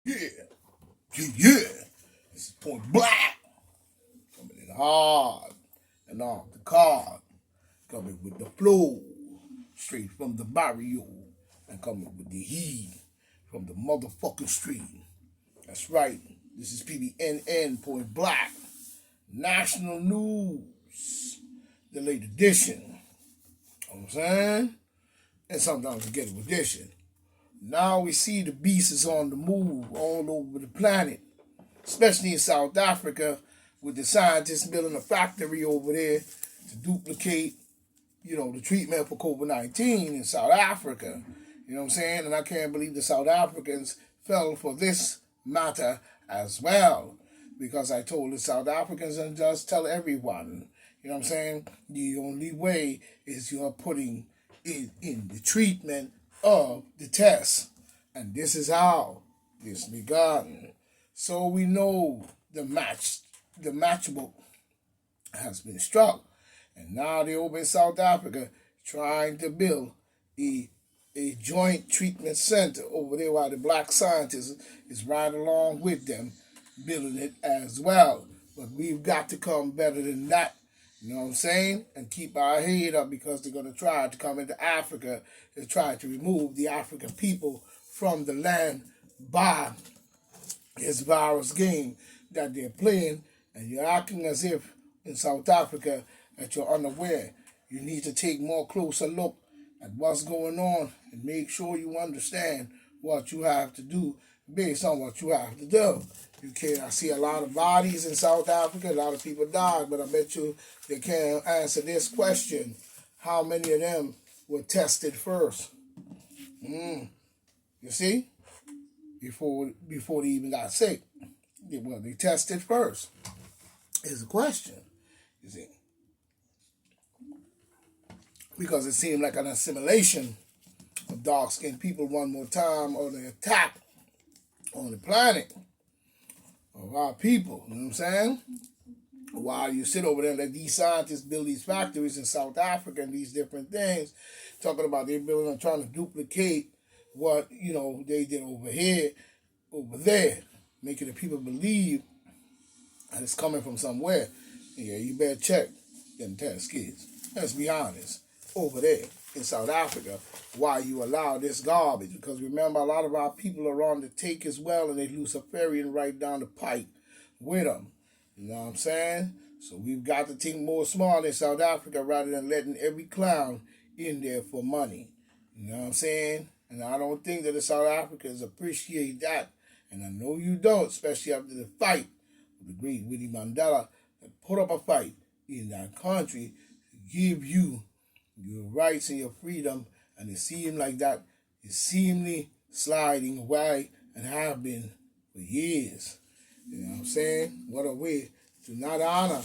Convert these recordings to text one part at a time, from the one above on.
Yeah, yeah. This is Point Black. Coming in hard and off the card. Coming with the flow. Straight from the barrio. And coming with the heat from the motherfucking street. That's right. This is PBNN Point Black. National News. The late edition. You know what I'm saying? And sometimes we get an edition. Now we see the beast is on the move all over the planet, especially in South Africa, with the scientists building a factory over there to duplicate, the treatment for COVID-19 in South Africa. You know what I'm saying? And I can't believe the South Africans fell for this matter as well, because I told the South Africans and just tell everyone, you know what I'm saying? The only way is you're putting it in the treatment of the test. And this is how this begun. So we know the matchbook has been struck. And now they over in South Africa trying to build a joint treatment center over there while the black scientists is right along with them building it as well. But we've got to come better than that. You know what I'm saying? And keep our head up, because they're going to try to come into Africa to try to remove the African people from the land by this virus game that they're playing. And you're acting as if in South Africa that you're unaware. You need to take more closer look at what's going on and make sure you understand what you have to do based on what you have to do. I see a lot of bodies in South Africa. A lot of people died, but I bet you they can't answer this question. How many of them were tested first? You see? Before they even got sick. They tested first. Is the question. You see? Because it seemed like an assimilation of dark-skinned people one more time, or the attack on the planet of our people. You know what I'm saying? While you sit over there and let these scientists build these factories in South Africa and these different things, talking about they're building and trying to duplicate what, they did over here, over there, making the people believe that it's coming from somewhere. Yeah, you better check them test kids. Let's be honest. Over there in South Africa, why you allow this garbage. Because remember, a lot of our people are on the take as well, and they Luciferian right down the pipe with them. You know what I'm saying? So we've got to think more smart in South Africa rather than letting every clown in there for money. You know what I'm saying? And I don't think that the South Africans appreciate that. And I know you don't, especially after the fight with the great Winnie Mandela that put up a fight in that country to give you your rights and your freedom, and it seemed like that is seemingly sliding away and have been for years. You know what I'm saying? What a way to not honor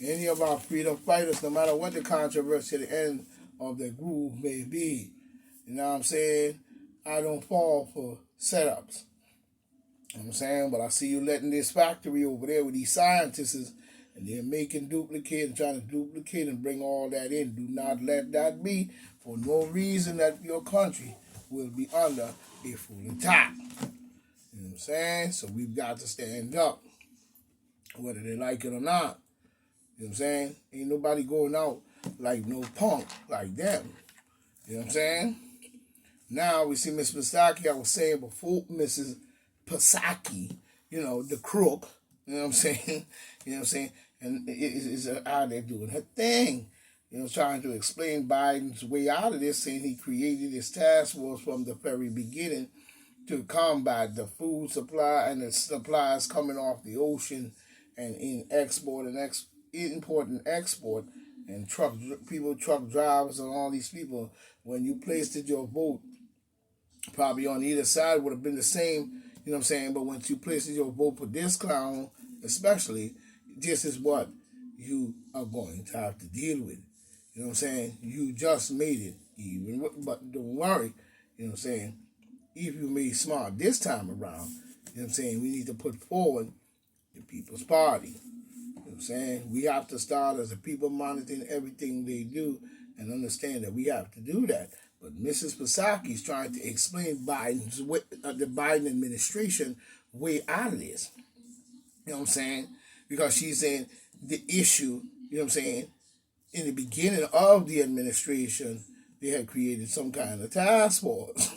any of our freedom fighters, no matter what the controversy at the end of the groove may be. You know what I'm saying? I don't fall for setups. You know what I'm saying? But I see you letting this factory over there with these scientists, and they're making duplicate and trying to duplicate and bring all that in. Do not let that be for no reason that your country will be under a full attack. You know what I'm saying? So we've got to stand up, whether they like it or not. You know what I'm saying? Ain't nobody going out like no punk like them. You know what I'm saying? Now we see Miss Pasaki, I was saying before, Mrs. Pasaki, the crook. You know what I'm saying? You know what I'm saying? And it's out there doing her thing. Trying to explain Biden's way out of this, saying he created this task force from the very beginning to combat the food supply and the supplies coming off the ocean and in export and import and export, and truck drivers and all these people. When you placed your vote, probably on either side would have been the same, you know what I'm saying? But once you placed your vote for this clown, especially, this is what you are going to have to deal with. You know what I'm saying? You just made it even, but don't worry, you know what I'm saying? If you made smart this time around, you know what I'm saying? We need to put forward the People's Party. You know what I'm saying? We have to start as a people monitoring everything they do and understand that we have to do that. But Mrs. Psaki is trying to explain the Biden administration way out of this. You know what I'm saying? Because she's saying the issue, you know what I'm saying, in the beginning of the administration, they had created some kind of task force.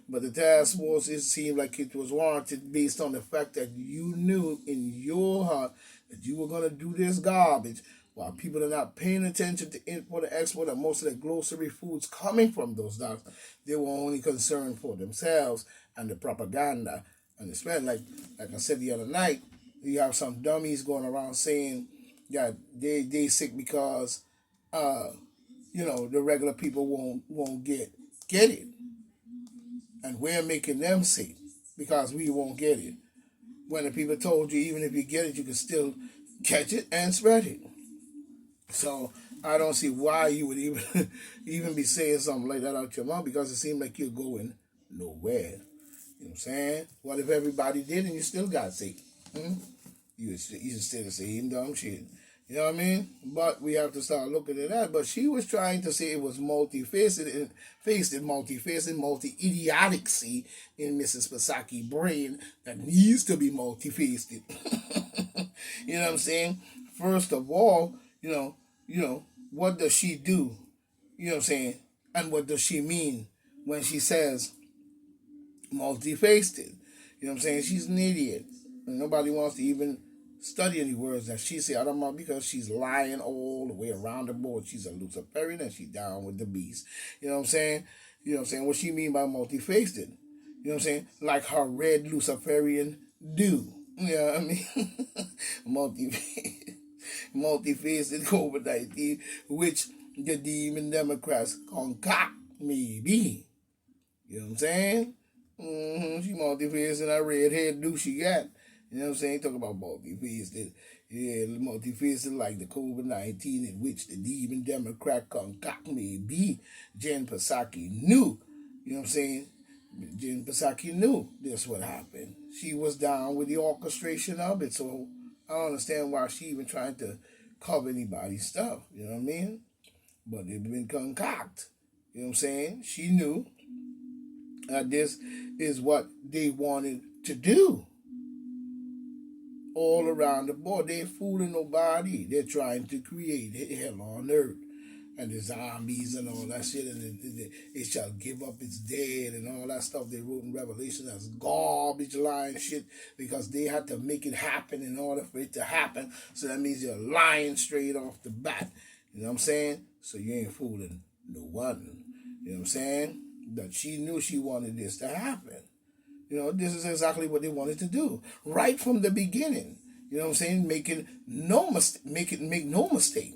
But the task force, it seemed like it was warranted based on the fact that you knew in your heart that you were going to do this garbage while people are not paying attention to import and export and most of the grocery foods coming from those dogs. They were only concerned for themselves and the propaganda and the spread. Like I said the other night, you have some dummies going around saying that they sick because the regular people won't get it, and we're making them sick because we won't get it. When the people told you even if you get it, you can still catch it and spread it. So I don't see why you would even even be saying something like that out your mouth, because it seems like you're going nowhere. You know what I'm saying? What if everybody did and you still got sick? You still the same dumb shit. You know what I mean? But we have to start looking at that. But she was trying to say it was multifaceted, multi-idiotic in Mrs. Psaki brain that needs to be multifaceted. You know what I'm saying? First of all, what does she do? You know what I'm saying? And what does she mean when she says multifaceted? You know what I'm saying? She's an idiot. And nobody wants to even study any words that she said. I don't know, because she's lying all the way around the board. She's a Luciferian and she's down with the beast. You know what I'm saying? You know what I'm saying? What she mean by multifaceted? You know what I'm saying? Like her red Luciferian do. You know what I mean? Multifaceted COVID-19, which the demon Democrats concoct maybe. You know what I'm saying? She multifaceted, that red hair do she got. You know what I'm saying? Talk about multifaceted. Yeah, multifaceted like the COVID-19 in which the demon Democrat concoct may be. Jen Psaki knew. You know what I'm saying? Jen Psaki knew this would happen. She was down with the orchestration of it. So I don't understand why she even trying to cover anybody's stuff. You know what I mean? But it's been concocted. You know what I'm saying? She knew that this is what they wanted to do. All around the board. They ain't fooling nobody. They're trying to create hell on earth. And the zombies and all that shit. And it shall give up its dead and all that stuff they wrote in Revelation as garbage lying shit, because they had to make it happen in order for it to happen. So that means you're lying straight off the bat. You know what I'm saying? So you ain't fooling no one. You know what I'm saying? That she knew she wanted this to happen. This is exactly what they wanted to do right from the beginning. You know what I'm saying? Make no mistake.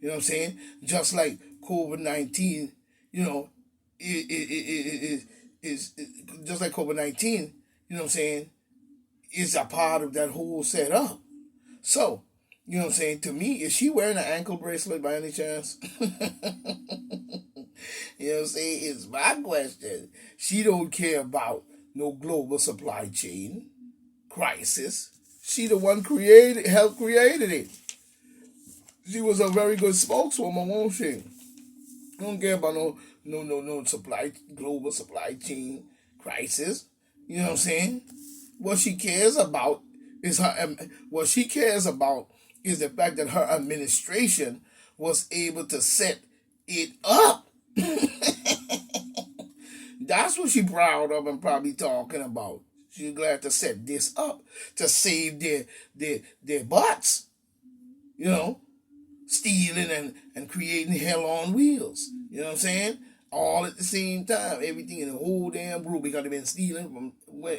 You know what I'm saying? Just like COVID-19, is just like COVID-19. You know what I'm saying? Is a part of that whole setup. So, you know what I'm saying? To me, is she wearing an ankle bracelet by any chance? You know what I'm saying? It's my question. She don't care about no global supply chain crisis. She the one helped created it. She was a very good spokeswoman, won't she? Don't care about no global supply chain crisis. You know what I'm saying? What she cares about is the fact that her administration was able to set it up. That's what she's proud of and probably talking about. She's glad to set this up to save their butts. Stealing and creating hell on wheels. You know what I'm saying? All at the same time. Everything in the whole damn group, because they've been stealing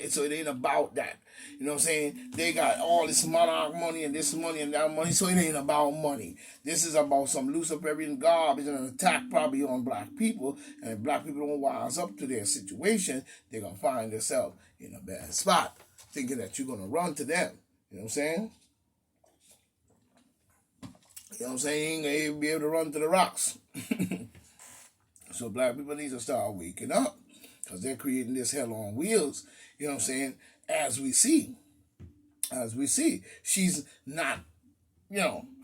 so it ain't about that. You know what I'm saying? They got all this monarch money and this money and that money, so it ain't about money. This is about some Luciferian garbage and an attack probably on black people. And if black people don't wise up to their situation, they're going to find themselves in a bad spot, thinking that you're going to run to them. You know what I'm saying? You know what I'm saying? You ain't gonna be able to run to the rocks. So black people need to start waking up, because they're creating this hell on wheels. You know what I'm saying? As we see. She's not,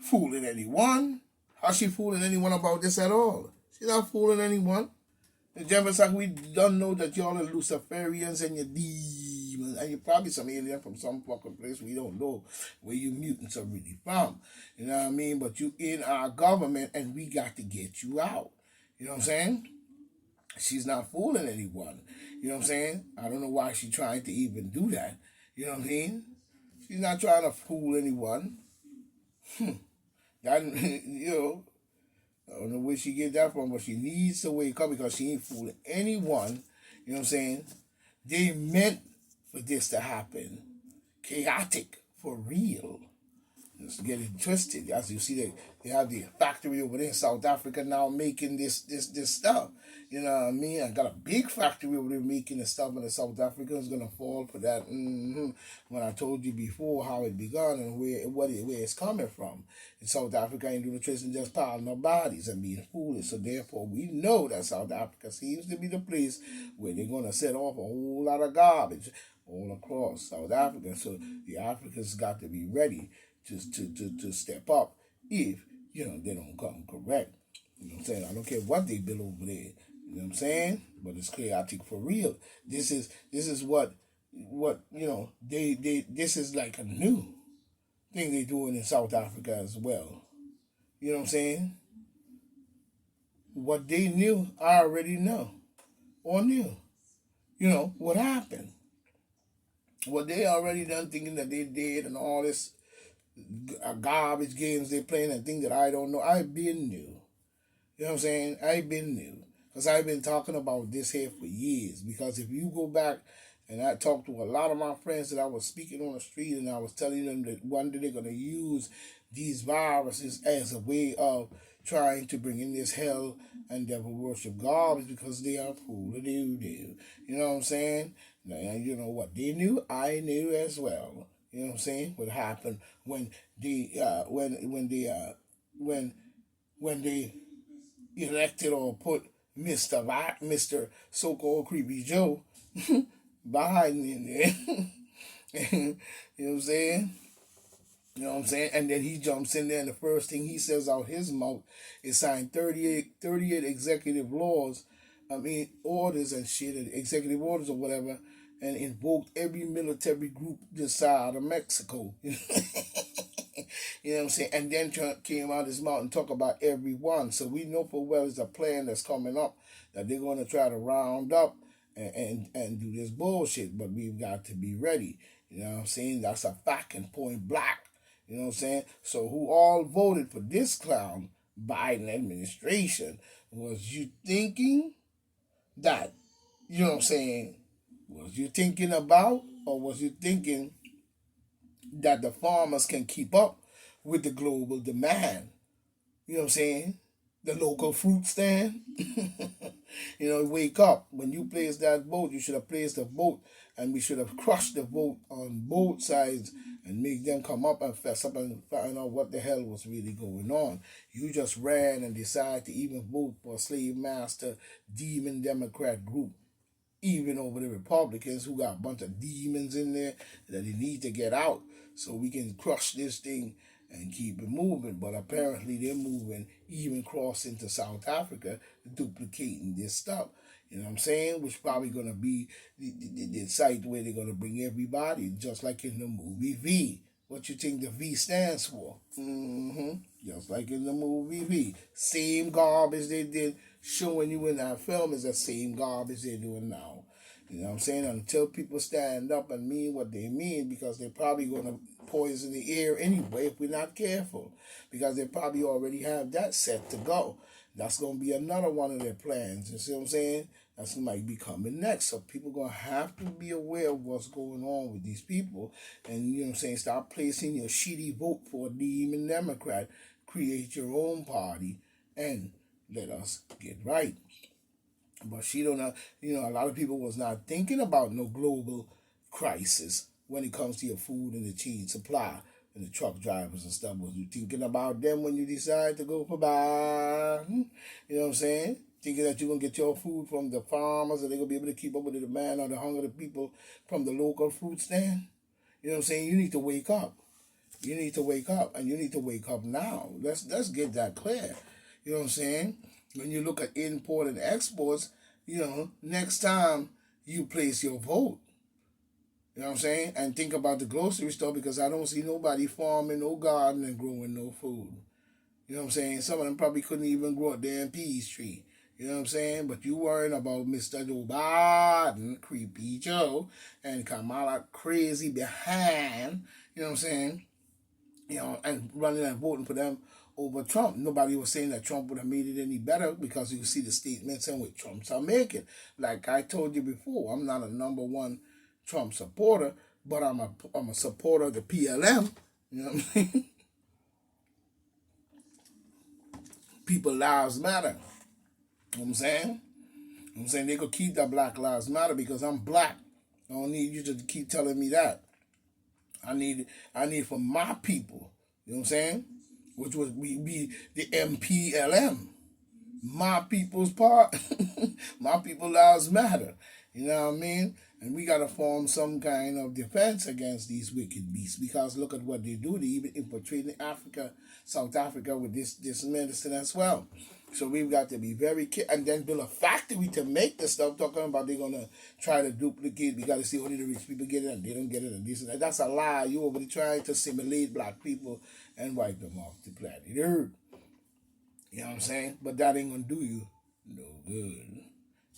fooling anyone. How's she fooling anyone about this at all? She's not fooling anyone. The General Saki, we don't know that y'all are Luciferians and you're demons, and you're probably some alien from some fucking place we don't know where you mutants are really from. You know what I mean? But you in our government, and we got to get you out. You know what I'm saying? She's not fooling anyone. You know what I'm saying? I don't know why she's trying to even do that. You know what I mean? She's not trying to fool anyone. That, I don't know where she get that from, but she needs to wake up because she ain't fooling anyone. You know what I'm saying? They meant for this to happen. Chaotic, for real. Just get it twisted. As you see, they have the factory over there in South Africa now making this stuff. You know what I mean? I got a big factory over there making the stuff, and the South Africans gonna fall for that. When I told you before how it begun and where it's coming from. In South Africa ain't doing the tricks and just piling up bodies and being foolish. So therefore, we know that South Africa seems to be the place where they're gonna set off a whole lot of garbage all across South Africa. So the Africans got to be ready to step up if they don't come correct. You know what I'm saying? I don't care what they build over there. You know what I'm saying? But it's chaotic for real. This is what this is like a new thing they're doing in South Africa as well. You know what I'm saying? What they knew, I already know or knew. What happened. What they already done thinking that they did and all this garbage games they playing and things that I don't know. I've been new. You know what I'm saying? I've been new. Because I've been talking about this here for years. Because if you go back and I talked to a lot of my friends that I was speaking on the street and I was telling them that one day they're going to use these viruses as a way of trying to bring in this hell and devil worship garbage because they are fool to do. You know what I'm saying? Now, you know what they knew? I knew as well. You know what I'm saying? What happened when they elected or put Mr. So-called Creepy Joe Biden in there. You know what I'm saying? You know what I'm saying? And then he jumps in there and the first thing he says out his mouth is signed 38 executive laws, orders and shit, executive orders or whatever, and invoked every military group this side of Mexico. You know what I'm saying? And then came out his mouth and talk about everyone. So we know for well it's a plan that's coming up that they're going to try to round up and do this bullshit. But we've got to be ready. You know what I'm saying? That's a fact and point blank. You know what I'm saying? So who all voted for this clown Biden administration? Was you thinking that, you know what I'm saying, was you thinking about, or was you thinking that the farmers can keep up with the global demand? You know what I'm saying? The local fruit stand. Wake up. When you place that vote, you should have placed the vote, and we should have crushed the vote on both sides and make them come up and fess up and find out what the hell was really going on. You just ran and decided to even vote for a slave master demon Democrat group, even over the Republicans who got a bunch of demons in there that they need to get out so we can crush this thing and keep it moving. But apparently they're moving, even crossing to South Africa, duplicating this stuff. You know what I'm saying? Which probably going to be the site where they're going to bring everybody, just like in the movie V. What you think the V stands for? Just like in the movie V. Same garbage they did showing you in that film is the same garbage they're doing now. You know what I'm saying? Until people stand up and mean what they mean, because they're probably going to poison the air anyway if we're not careful. Because they probably already have that set to go. That's going to be another one of their plans. You see what I'm saying? That's might be coming next. So people going to have to be aware of what's going on with these people. And, you know what I'm saying, stop placing your shitty vote for a demon Democrat. Create your own party and let us get right. But she don't know, a lot of people was not thinking about no global crisis when it comes to your food and the cheese supply and the truck drivers and stuff. Was you thinking about them when you decide to go for buy? You know what I'm saying? Thinking that you're going to get your food from the farmers, and they're going to be able to keep up with the demand or the hunger of the people from the local fruit stand? You know what I'm saying? You need to wake up. You need to wake up, and you need to wake up now. Let's get that clear. You know what I'm saying? When you look at import and exports, next time you place your vote. You know what I'm saying? And think about the grocery store because I don't see nobody farming no garden and growing no food. You know what I'm saying? Some of them probably couldn't even grow a damn peas tree. You know what I'm saying? But you worrying about Mr. Joe Biden, Creepy Joe, and Kamala crazy behind, you know what I'm saying? And running and voting for them over Trump. Nobody was saying that Trump would have made it any better because you see the statements and what Trumps are making. Like I told you before, I'm not a number one Trump supporter, but I'm a supporter of the PLM. You know what I mean? People lives matter. You know what I'm saying? I'm saying they could keep that Black Lives Matter because I'm black. I don't need you to keep telling me that. I need for my people. You know what I'm saying? Which would be the MPLM. My people's part. My people lives matter. You know what I mean? And we gotta form some kind of defense against these wicked beasts because look at what they do. They even infiltrating Africa, South Africa with this medicine as well. So we've got to be very careful and then build a factory to make the stuff. Talking about they're gonna try to duplicate. We gotta see only the rich people get it and they don't get it and this and that. That's a lie. You already trying to simulate black people and wipe them off the planet Earth. You know what I'm saying? But that ain't gonna do you no good.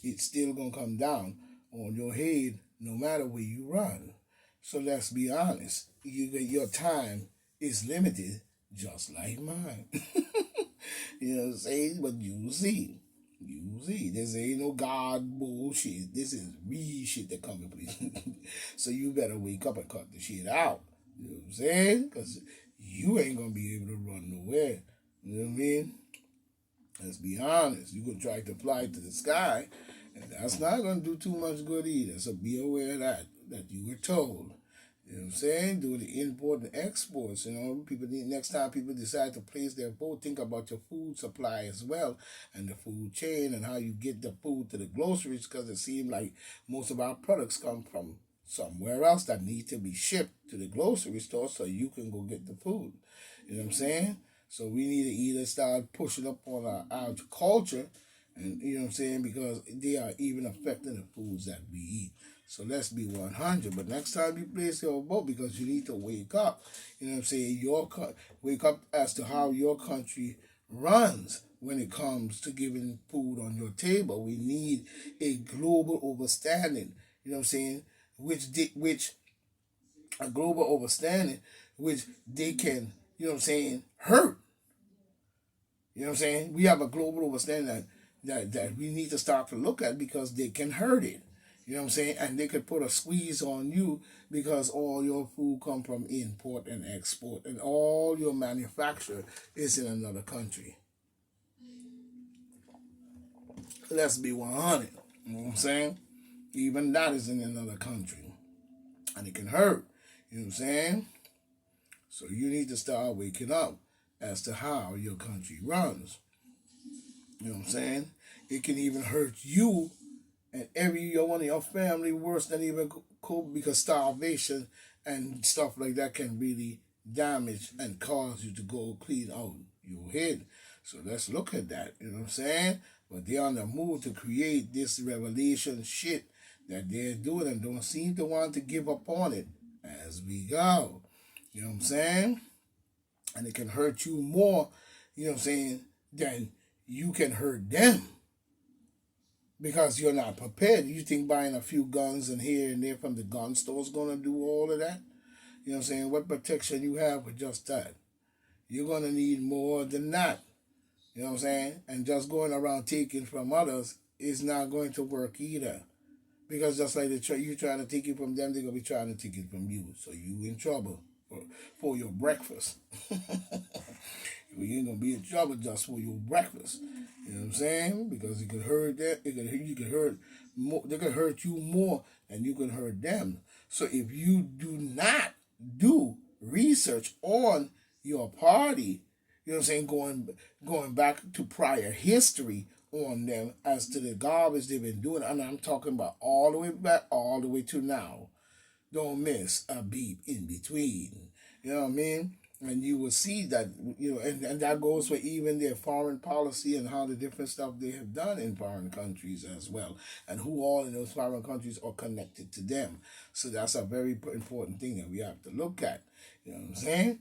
It's still gonna come down on your head no matter where you run. So let's be honest. Your time is limited, just like mine. You know what I'm saying? But you see. You see. This ain't no God bullshit. This is real shit that coming, please. So you better wake up and cut the shit out. You know what I'm saying? Because you ain't gonna be able to run nowhere. You know what I mean? Let's be honest. You could try to fly to the sky, and that's not going to do too much good either. So be aware of that you were told. You know what I'm saying? Do the import and exports. People need, next time people decide to place their vote, think about your food supply as well, and the food chain, and how you get the food to the groceries, because it seems like most of our products come from somewhere else that need to be shipped to the grocery store so you can go get the food. You know what I'm saying? So we need to either start pushing up on our agriculture, and you know what I'm saying, because they are even affecting the foods that we eat. So let's be 100. But next time you place your vote, because you need to wake up. You know what I'm saying? Wake up as to how your country runs when it comes to giving food on your table. We need a global understanding. You know what I'm saying? Which a global understanding, which they can, you know what I'm saying, hurt. You know what I'm saying? We have a global understanding that we need to start to look at because they can hurt it. You know what I'm saying? And they could put a squeeze on you because all your food come from import and export, and all your manufacture is in another country. Let's be 100. You know what I'm saying? Even that is in another country. And it can hurt. You know what I'm saying? So you need to start waking up as to how your country runs. You know what I'm saying? It can even hurt you and every one of your family worse than even cold, because starvation and stuff like that can really damage and cause you to go clean out your head. So let's look at that. You know what I'm saying? But they're on the move to create this revelation shit that they're doing and don't seem to want to give up on it as we go. You know what I'm saying? And it can hurt you more, you know what I'm saying, than you can hurt them because you're not prepared. You think buying a few guns and here and there from the gun store is going to do all of that? You know what I'm saying? What protection you have with just that? You're going to need more than that. You know what I'm saying? And just going around taking from others is not going to work either. Because just like you trying to take it from them, they're going to be trying to take it from you. So you in trouble for your breakfast. You ain't gonna be in trouble just for your breakfast. You know what I'm saying? Because it could hurt that. You could hurt more. They could hurt you more than you can hurt them. So if you do not do research on your party, you know what I'm saying, going back to prior history on them as to the garbage they've been doing, and I'm talking about all the way back, all the way to now. Don't miss a beat in between. You know what I mean? And you will see that, and that goes for even their foreign policy and how the different stuff they have done in foreign countries as well, and who all in those foreign countries are connected to them. So that's a very important thing that we have to look at. You know what I'm saying?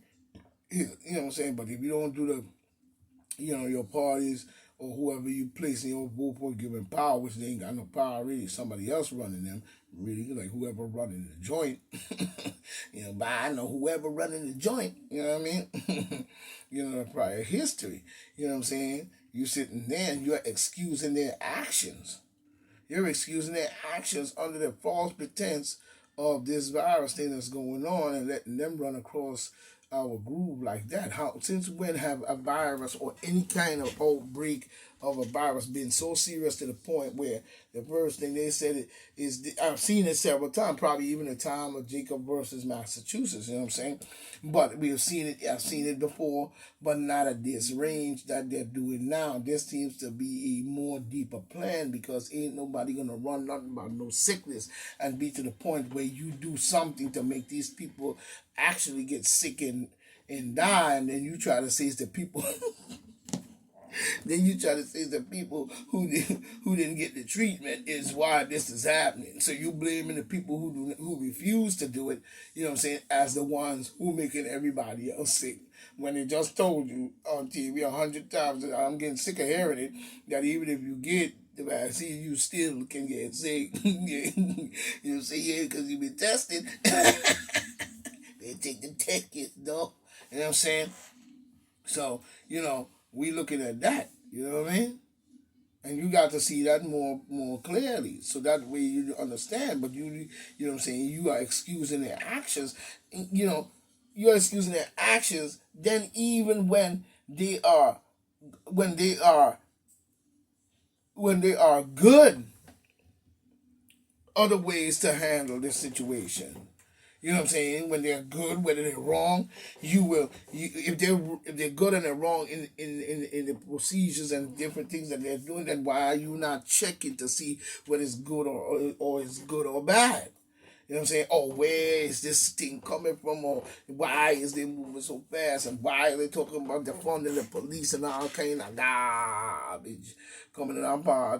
You know what I'm saying? But if you don't do your parties or whoever you place in your vote for giving power, which they ain't got no power really, somebody else running them, really, like whoever running the joint. But I know whoever running the joint, you know what I mean? The prior history. You know what I'm saying? You sitting there and you're excusing their actions. You're excusing their actions under the false pretense of this virus thing that's going on and letting them run across our groove like that. How since when have a virus or any kind of outbreak of a virus been so serious to the point where the first thing they said I've seen it several times, probably even the time of Jacob versus Massachusetts, you know what I'm saying? But I've seen it before, but not at this range that they're doing now. This seems to be a more deeper plan because ain't nobody gonna run nothing about no sickness and be to the point where you do something to make these people actually get sick and die, and then you try to say it's the people then you try to say the people who didn't get the treatment is why this is happening. So you blaming the people who refuse to do it, you know what I'm saying, as the ones who making everybody else sick. When they just told you on TV 100 times, that I'm getting sick of hearing it, that even if you get the vaccine, you still can get sick. You say, yeah, because you've been tested. They take the test kits, though. You know what I'm saying? So, we looking at that. You know what I mean? And you got to see that more clearly. So that way you understand. But you know what I'm saying? You are excusing their actions. You're excusing their actions. Then even when they are good, other ways to handle this situation. You know what I'm saying? When they're good, whether they're wrong, if they're good and they're wrong in the procedures and different things that they're doing, then why are you not checking to see what is good or is good or bad? You know what I'm saying? Oh, where is this thing coming from? Or why is they moving so fast? And why are they talking about defunding the police and all kind of garbage coming in our part?